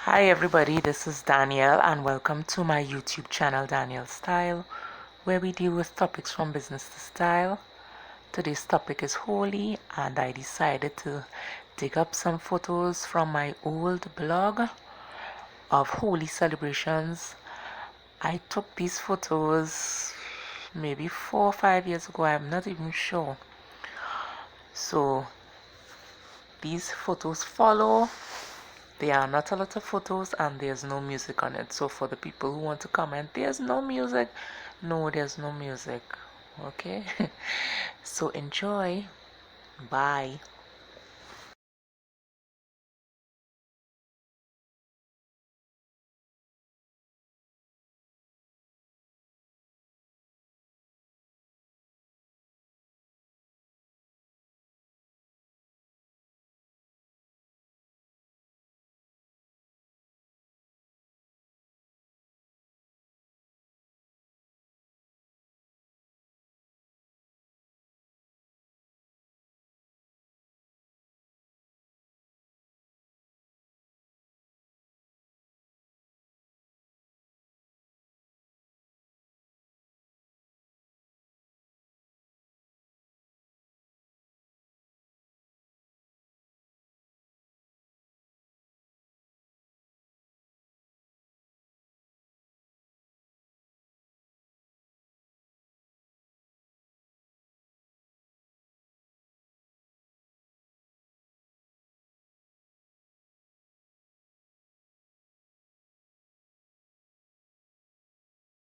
Hi everybody, this is Danielle and welcome to my YouTube channel Danielle Style, where we deal with topics from business to style. Today's topic is Holi, and I decided to dig up some photos from my old blog of Holi celebrations. I took these photos maybe 4 or 5 years ago, I'm not even sure. So these photos follow. There are not a lot of photos and there's no music on it. So for the people who want to comment, there's no music. No, there's no music. Okay? So enjoy. Bye.